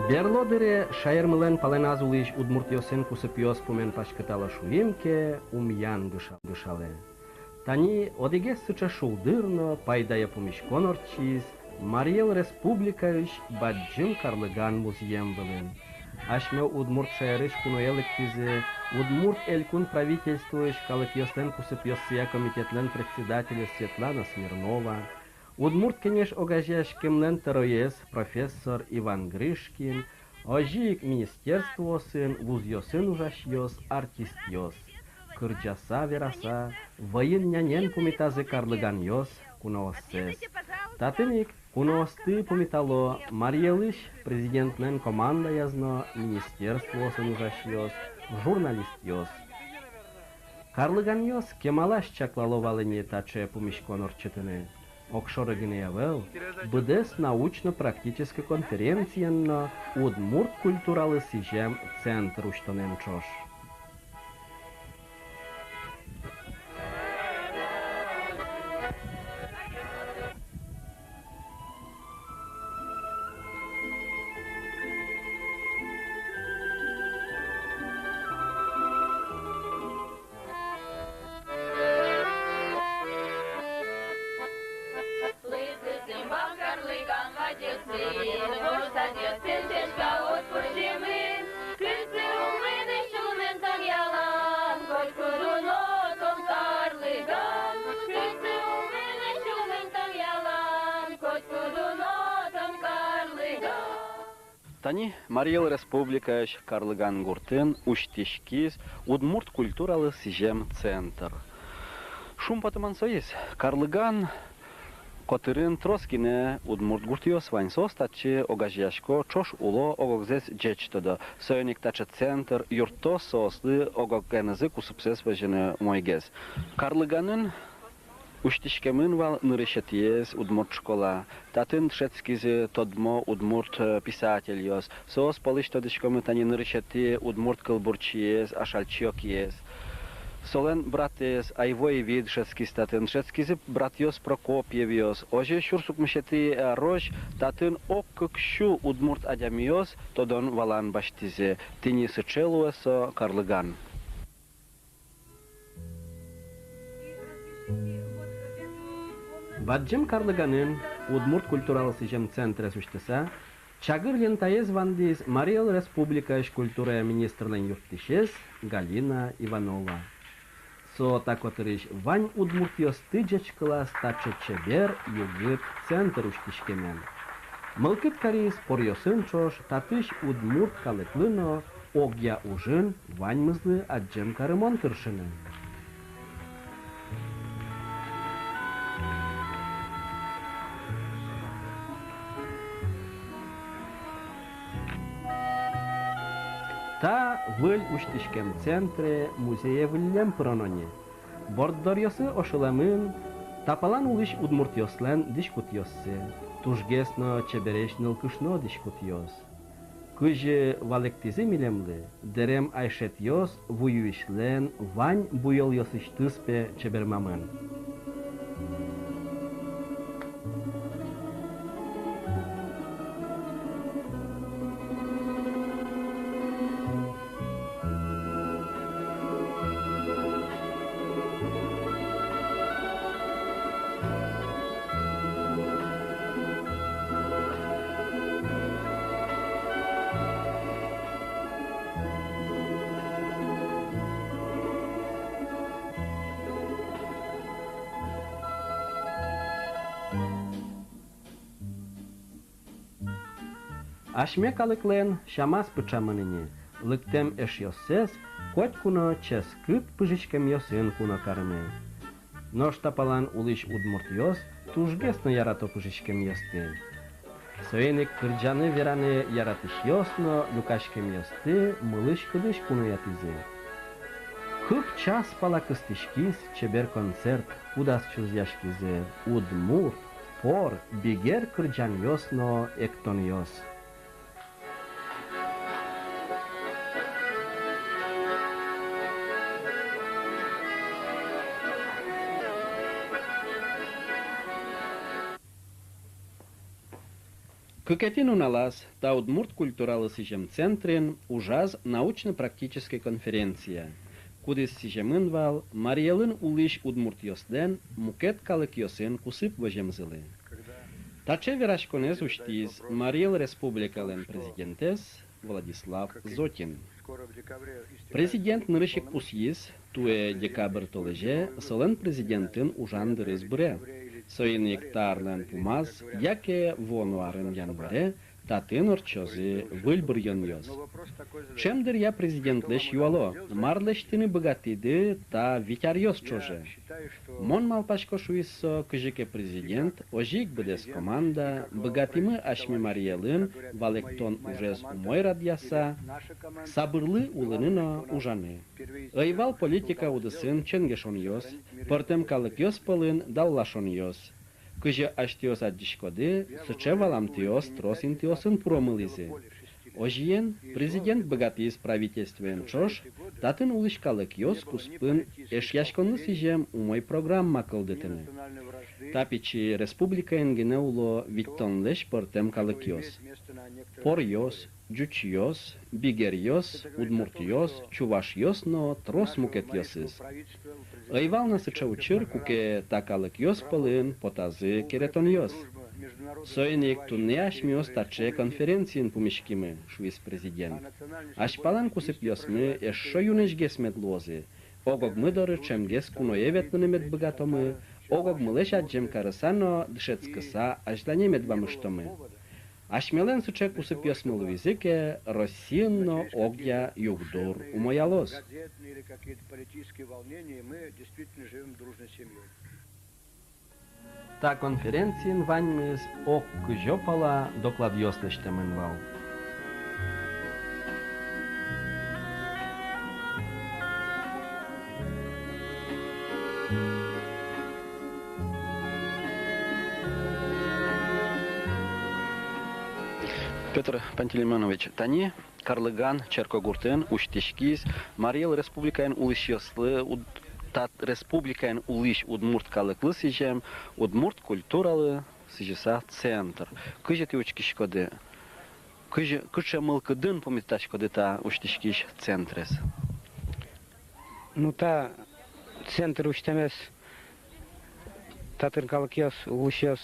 Берлодере шайырмылен паленазулыш удмуртиосен кусыпиос пумен пашкытала шуемке умян гышале. Тани одегес сыча шулдырно пайдая пумишкон орчиз Мариел Республикаыш баджим карлыган музеем вылын. Ашме удмурт шайырыш куноелык тизе, удмурт элькун правительствуыш калыкиослен кусыпиосия комитетлен председателя Светлана Смирнова, удмурт кенеш огажяшкемлен тароес профессор Иван Гришкин, ожик министерствосын вузьосын ужашьос артистьос, кырджаса вераса, воин-нянен пумитазы карлыган йос кунооссес. Татыник куноосты пумитало Мариелыш президентнен команда язно министерствосын ужашьос, журналист йос. Карлыган йос кемалаш чаклаловалыне таче пумишкон орчытыны. Окшоры гынеявел, быдес научно-практической конференцияно удмурт культуралы сижем центр уштонен чош. Тани Мариел Республикаш Карлыган гуртын уштишкиз удмурт культуралы сижем центр. Шум потоман соис Карлыган Котырын Троскине удмурт гуртиос ваньсос тачи огажяшко чош уло огогзес джечтодо. Сойник тача центр юрто сослы огогенезы кусупсес вежене мойгез. Карлыганын уштишкемын вал нырышетиес удмурт школа. Татын шецкизе тодмо удмурт писательос. Сос полыштодышкомы тани нырышети удмурт кылбурчиес, ашальчиокиес. Солен братес, айвой вид шецкис татын, шецкизе братьос Прокопьевиос. Оже шурсук мышети рож, татын оккшу удмурт адямиос, тодон валан баштизе. Тини сычелуэсо Карлыган. Баджим Карлыганын удмурт культуралы сижем центре суштыса, чагыр лентаез вандиз Мариел Республикаш культура министрлен юртишес Галина Иванова. Со такотырыш вань удмуртиос тыджачкыла стачы чебер югыт центр уштишкемен. Мылкыт карис порьосын чош татыш удмурт калыклыно огья ужын вань мызлы аджем карымон тыршыны. Та выль уштишкем центре музея выльлем прононе. Борддорьосы ошыламын, тапалан улыш удмуртьослен дишкутьоссе, тужгесно чебереш нылкышно дишкутьос. Кыжы валектизи милемлы, дерем айшетьос вуюишлен вань буйол-йосыш тыспе чебермамын. Ашме калыклен шамас пычамыныне, лыктем эш йоссес, коть куно час кыт пыжичкем йосын куно карме. Нош тапалан улыш удмурт йос, тужгесно ярато пыжичкем йосты. Соеник кырджаны вераны яратыш йосно, люкашкем йосты, мылыш кыдыш куно ятызе. Кып час пала кыстышкиз, чебер концерт, удас чузяшкизе, удмурт, пор, бигер кырджан йосно, эктон йос. Кыкетин уналас та Удмурт культуралы сижем центрин ужаз научно-практической конференция. Кудис сижемын вал Мариелын улиш Удмурт йосден мукет калык йосен кусып вожемзылы. Таче верашконез уштиз Мариел республикален президентес Владислав Зотин. Президент нырышек пусиз туе декабрь толеже солен президентын ужандырыз бүре. Соин ектарлен пумаз, яке вонуарын январе, татын орчозы выльбыр йоньоз. Чемдер я президентлеш юало, марлештины богатыды та витярьоз чоже. Мон малпашко шуиссо кыжыке президент, ожик бдес команда, богатымы ашми Мариелын, валектон ужез умой радьяса, сабырлы улыныно ужаны. Ыйвал политика удысын ченгешон йоз, портем калык йоз полын даллашон йоз. Кыжы аштиоз аддишкоды, сыче валамтиоз тросинтиосын промылызы. Ожиен президент богатый правительствен чош, татын улышкалык йоз куспын эшяшконны сижем умой программа кылдытыны. Тапичи республика энгене уло виттонлеш портем калык йоз. Пор йоз, джуч йоз, бигер йоз, удмурт йоз, чуваш йоз, но трос мукет йозыз. Ыйвал на сыча учыр куке такалык йоз пылын потазы керетон йоз. Соенек тунне ашмиоз таче конференциин пумешкимы, шуис президент. Ашпалан кусып йосмы эшшо юнешгес медлозы. Огог мыдоры чемгес куноевет нынемет богатомы, огог мылеш аджем карысано дышецкыса ажлане медвамыштомы. Ашмелен сыче кусып йосмы луизыке Россиянно огя югдур умоялоз. Та конференциин ваньмыз ок кыжопала доклад йослештемын вал. Петр Пантелеймонович, тани Карлыган, Черкогуртен, Уштишкиз, Мариел республикаен улышьослы, тат республикаен улыш Удмурт калыклы сижем, Удмурт культуралы сижеса центр. Кыжы ты учкишкоды? Кыжа мылкыдын поместачкоды та Уштишкиш центрес? Ну та центр уштемес татыр калыкьос улышьос.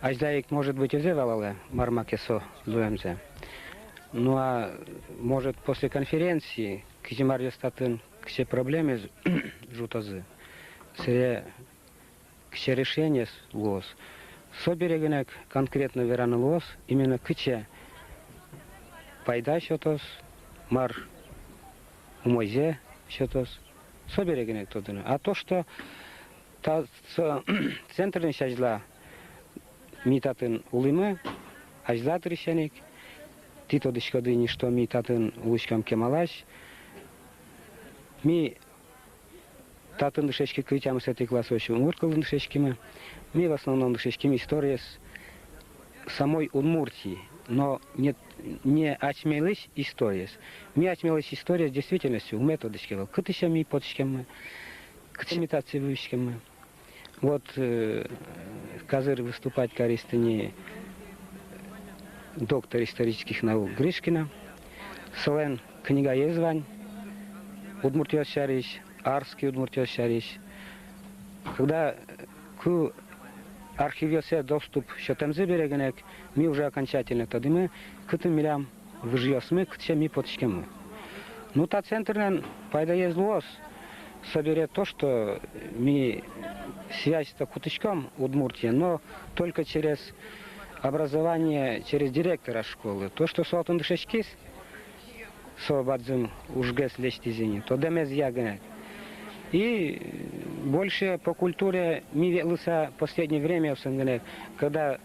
Аждаик может быть узевалале мармакесо зуемзе. Ну а может после конференции кизимар йостатын все проблемы жутозы. Все решения лос. Соберегенек конкретно вераны лос именно кыче пайда счетос мар умозе счетос соберегенек тодыны. А то что та центрный шажла митатын улымы, ажлат решеник, тито дышкоды ничто митатын улышкам кемалаш, ми татын дышечки критям с этой классовой умуркалын дышечкими, ми в основном дышечкими история с самой Удмуртии, но не очмелыш история. Ми очмелыш история с действительностью, у методочки, кытышами подшками, кытымитации вывешками. Вот казыр выступать користыни доктор исторических наук Гришкина, Солен книга Езвань, Удмуртиос шариш, Арский Удмуртиос шариш. Когда к архивиосе доступ счетемзе берегенек, мы уже окончательно тадымы, к этим милям выжьосмы, к тем ми подшкемы. Ну та центрен пайда езлос, соберет то, что мы связь-то куточком Удмуртии, но только через образование, через директора школы. То, что суалтын дышечкис, собадзым ужгес лештизини, то демез ягнет. И больше по культуре ми велся в последнее время, когда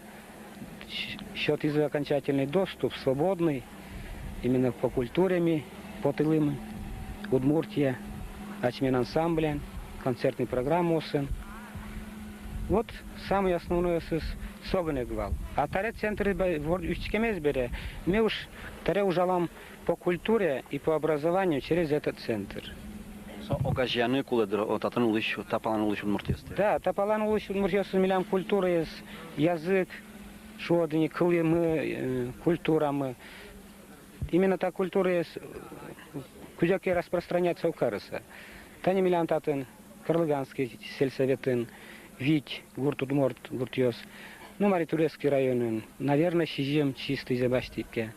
счет из окончательный доступ, свободный, именно по культуре ми, по тылым, Удмуртия, ачмен ансамблен, концертной программы сын. Вот самый основной согоне гвал. А таре центры учтикемез бере, мы уж таре ужалам по культуре и по образованию через этот центр. Огажьяны куледро, татан улыш, тапалан улыш Удмуртиосты. Да, тапалан улыш Удмуртиосты, милям культура есть, язык, шодыни, кылымы, культурамы. Именно та культура есть, кузяки распространяется у Карыса. Тани Милянтатын, Карлыганский сельсоветын, Вить, Гурт Удмурт, Гуртьос, ну, Маритурецкий район, наверное, Сизем чистый Забастипке.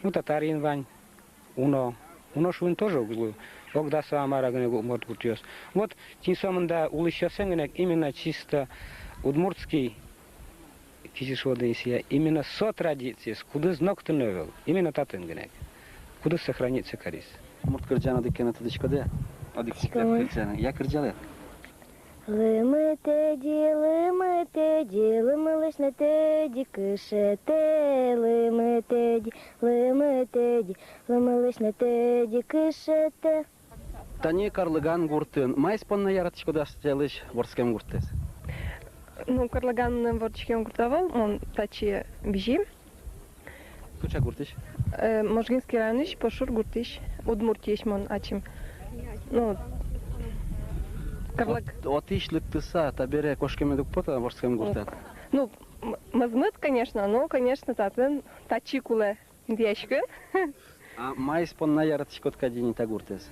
Ну, Татарин Вань, Уно шуын тоже углу. Огдаса Амараган Удмурт Гуртьос. Вот, тем самым, да, улыщасен именно чисто удмуртский физишодынсия, именно со традицией, куда знак ты новел, именно татынгенек, куда сохранится корис. Мурт кырджана диккена тадычкаде. Я кырджалы. Лымы теди, лымылыш на теди, кышете, лымы теди, лымылыш на теди, кышете. Тани Карлыган гуртын. Майс понна яратышкада стелыш ворскем гуртес. Ну, Карлаган ворчкем гуртовал, он тачи бежи. Куча гуртыш? Можгинский районыш, пошур гуртыш. Удмуртиш мон ачим. Ну, Карлаг... Отишлык тыса, табере кошкеме дук пота ворскем гуртет. Ну, мазмыт, конечно, но, конечно, татын тачи куле дешкин. А майс понна яратышкот кадини та гуртес.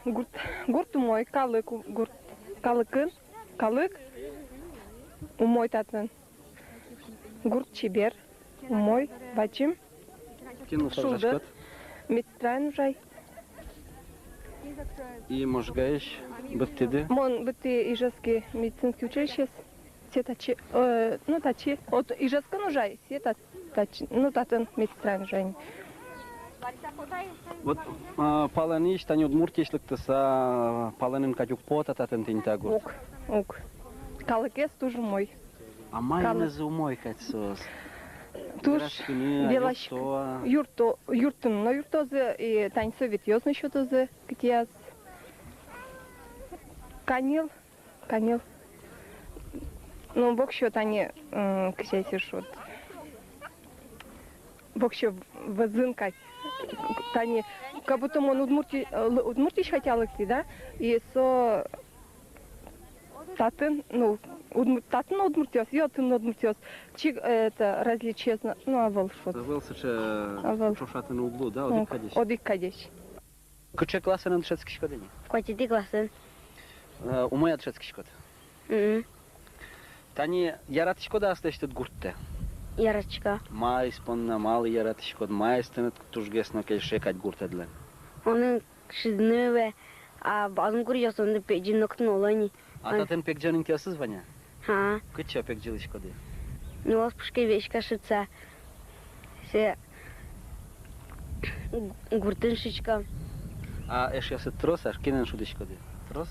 Гурт мой, калыкын, калык, умой татын. Гурт чибер, умой, бачим. Кину Шулды. сажашкот. Медстран жай. И можгаеш быттыды. Мон быты ижески медицинский училище, все тачи, ну тачи, от ижеска нужай, все тачи, ну татын медстран жай. Вот паланиш тани удмуртишлык тыса паланын катюк пота татын тинта гурт. Ук. Калыкес тоже мой. А майонезы умой катсос. Туш, белаш, юртын, но юртозы и тань совет ёзны еще тозы, где канил. Ну, бог счет они, ксяси шот. Бог счет вазынкать. Тани, как будто он удмуртиш хотел идти, да? И со татын, ну, татын удмуртиос, йотын удмуртиос. Чик это различие, ну, авал шот. Завел сыча шошатын углу, да, одик кадиш. Одик кадиш. Кыча классынан шетский шкодени. Кватиты классын. Умой от шетский шкод. Тани яратышкода асташтыт гуртте. Ярочка. Майс понна малы яратышкод. Майс тынет тужгесно кельшекать гуртедлен. Оның шидныве, а базын курьёсонды педжин ноктын олани. А татын пекджанын тясыз ваня? Ха, Кыча пекджилышкоды. ну вас пушкай вещка шица. Се гуртын шичка. А эш ясы трос, аш кенен шудышкоды. Трос?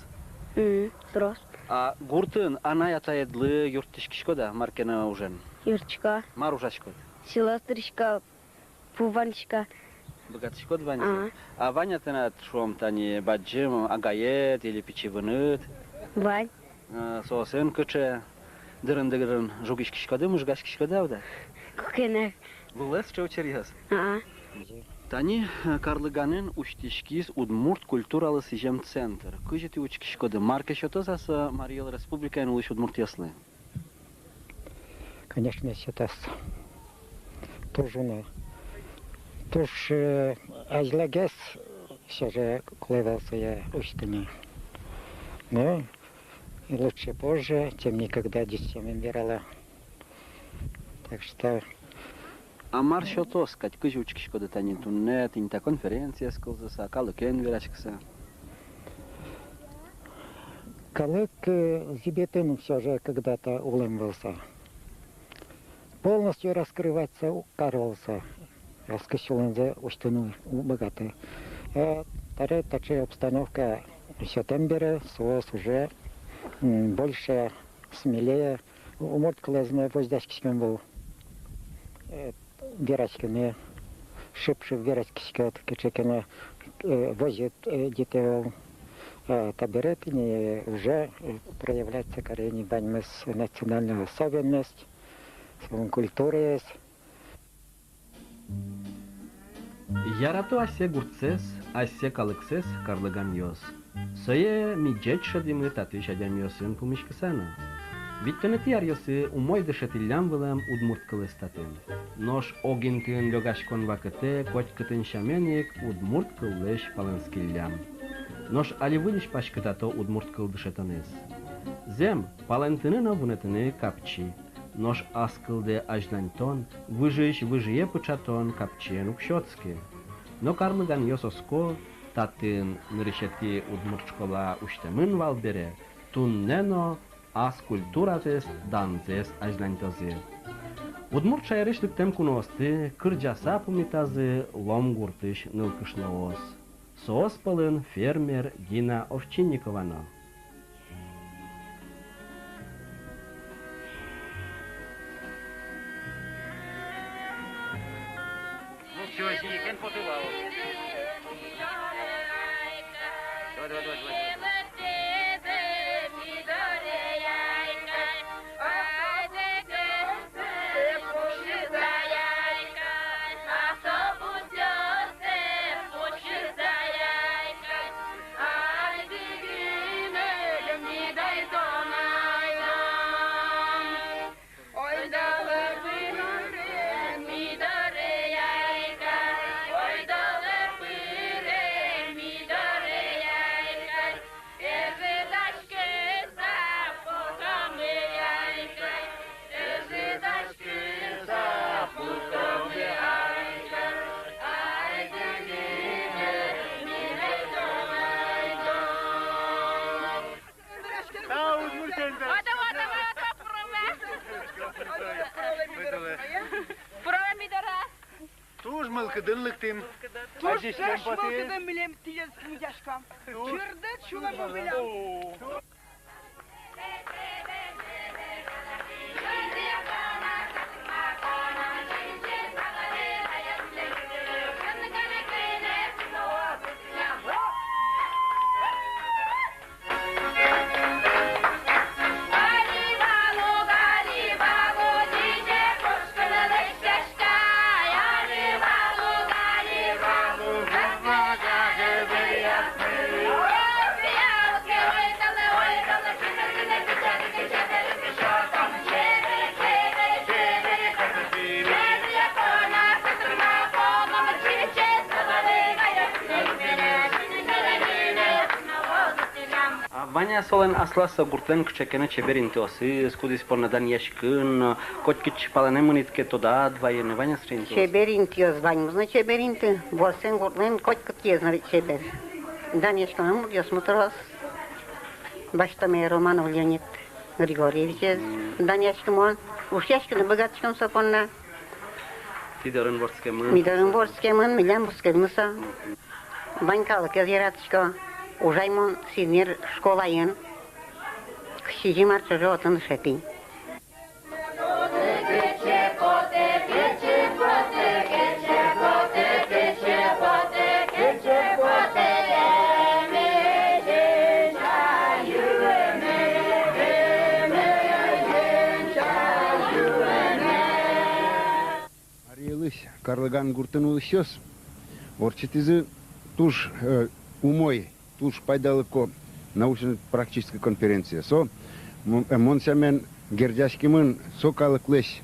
Трос. А гуртын ана ятаедлы юртышкишкода маркена ужен. Юрчка. Маружашкод. Силастричка. Пуванчка. Богатышкод ваня. А ваня тынат шом тани баджим агает или печевыныт. Вань. Сосын кыча. Дырын жугишкишкоды, мужгашкишкоды авда. Кукенек. Вулес чаучерьяс. Тани Карлыганын уштишкис удмурт культуралы сижем центр. Кыжети учкишкоды. Марка счетозаса Мариял Республика улыш удмуртьяслы. Конечно, сейчас тоже ажлагес все же клевался я учтени. Но и лучше позже, чем никогда, чем выбирала. Так что А мар счетоз, кать кыжи учкишкоды тани тунне, тинта конференция скылзаса, калыкен верачкса. Калык Зибетын все же когда-то улыбался. Полностью раскрываться укарывался. Раскошелен учтену богатый. А вторая такая обстановка все тембера, соус уже больше, смелее. Уморт классный воздашкишкин был. Верачкины, шибший верачкишкин, кичекины возит детей. Таберетини уже проявляется корень баньмыс национальная особенность, культура есть. Ярату асе гурцес, асе калыксес Карлыган йос. Сое миджет шадимы татвиш адям йосын пумишкасана. Виттенетияр йосы умой дышетиллям вылам удмурткалы статын. Нож огинтын лёгашкон вакыты котькытын шаменик удмурткыллыш паланскиллям. Нож аливылиш пашкытато удмурткыл дышетаныз. Зем палантынына вунетыны капчи. Нож аскылды ажнантон, выжие пычатон капчен укшотски. Но карлыган йососко татын нырышети удмуртшкола уштемын валбере, туннено аз культуратес данзес ажнантози. Удмуртша ярышлыктем куносты, кырджаса пумитазы лом гуртыш нылкышноос. Соос пылын фермер Гина Овчинниковано. Kıdırlıktım. Tuş şaşmalıkıdan bilem tiyaz mücaşkam. Çırdı çulama bilem. Vania solen aslasa gurtlen kçekene çeberintosi, skudis pornadan yaşkın, kotkiç palanemunit ketodad, vayene vania strintos. Çeberintios vanymus na çeberinti, volsen gurtlen kotkut yeznari çeber. Dan yaşkınım dios mutros. Başta me Romanov Leonid Grigorieviches, dan yaşkımon, uş yaşkını bıgatçkım saponna. Tidorın vorskemın. Midorın vorskemın, milyan buskevmusa. Банькалык яратышко ужаймон синер школайын. Кшижи марчыжы отын шети. Арьелысь, Карлыган гуртын улысёс, орчетизы туж умой, туж пайдалыко научно-практическая конференция. Со монсямен гердяшкимын сокалыклеш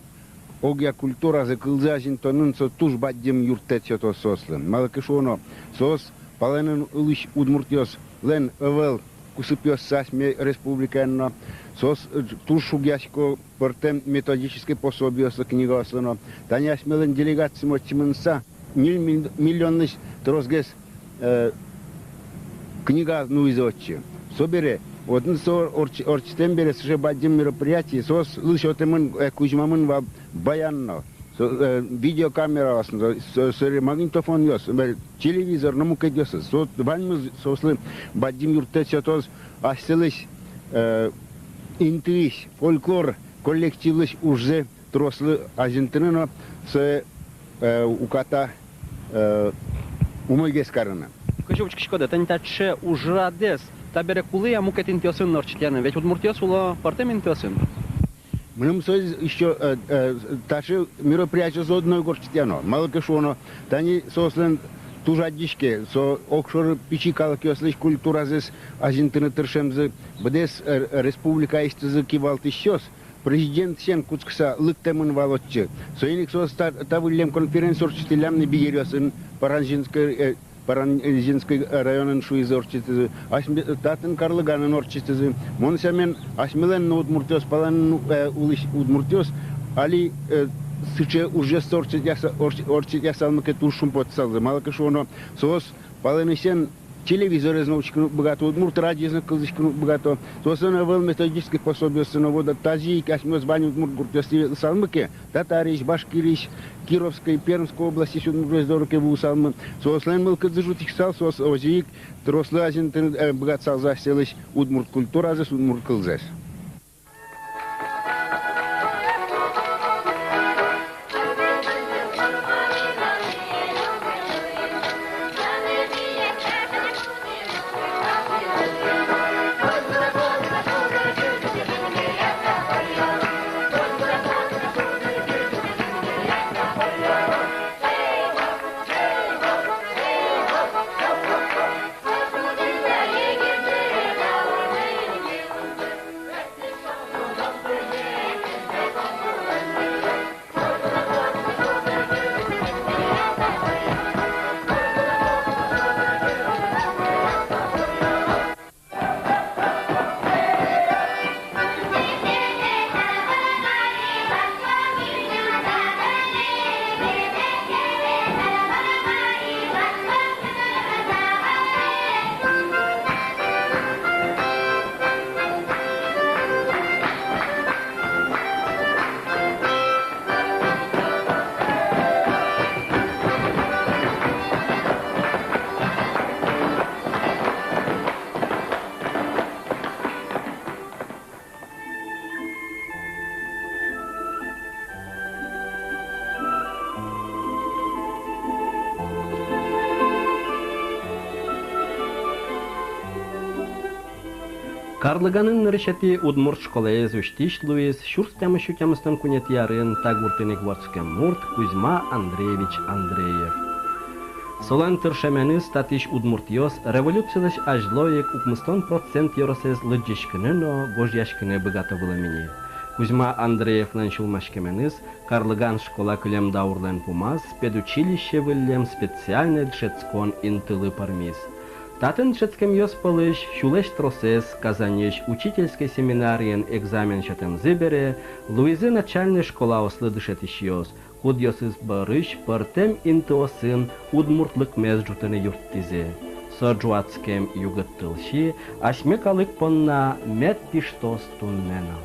огя культура за кылзажин тонын со туж баддем юртетчо то сослын. Малыкышоно сос паленын улыш удмуртиос лен эвел кусыпьос сасме республиканно. Сос туж шугяшко портем методическое пособие со книгослыно. Таняшмелен делегация мочимынса миллионныш трозгес книга нуизотчи. Собере, вот со орчтем бере уже баддем мероприятий, сос лышотемын кузьмамын ва баянно. Видеокамера, магнитофон ёс, телевизор, намукет ёс. Со ваньмыз сослы баддем юртечо тоз аселыш интуиш, фольклор, коллективлыш уже трослы ажентыныно с уката умойгес карына. Кочевочка шкода, тань таче ужрадес, табере кулы я мукет интиосын норчтяны, ведь удмуртиос уло портем интиосын. Мным соз еще таши мероприятие за одной горчтяно. Малкашоно, тани сослен тужадишке, со окшор пичикалык ёслыш культуразыс азинтыны тыршемзы, бдес республика истызы кивалтышёс, президент сен куцкса лыктемын валотчы. Соиник сос тавылем конференц-орчителямны бигерёсын Паранжинский районын шуизы орчитызы, татын Карлыганын орчитызы, монсямен асмилен удмуртёс, палан удмуртёс, али сыче уже орчит ясалмыке тушум потсалзы. Малка шоно сос паланысен телевизор изнаучкину богато, удмурт радио кылзычкину богато. Сосын вел методических пособий сыновода тази, касмёс баню удмурт гуртёсти салмыке, татарич, башкирич, Кировской, Пермской области, Сюдмуртёздорке был салмы. Сослен был кадзажутик сал, сос озик, трослазин богат сал заселыч, удмурт культура зас, удмурт кылзас. Карлыганын нырышати удмурт школез уштиш Луис, шурстямы шутямыстан кунет ярын тагуртыник ворцкем мурт Кузьма Андреевич Андреев. Солан тыршемены статиш удмуртиос революциялыш ажлоек укмыстон процент yorosез лыджишкыныно гожьяшкыны богатовыламени. Кузьма Андреев ланшулмашкеменыз Карлыган школа кылем даурлен пумаз педучилище вылем специальный дшецкон интылы пармиз. Татын дшецкем йос пылыш, шулеш тросес, казанеш учительской семинарien экзамен шатем зыбере, Луизы начальная школа ослы дышетиш йос, куд йосыз барыш партем интосын удмуртлык мезжутыны юрттизе. Соджуацкем югыттылши, ашмекалык понна мет пиштос туннена.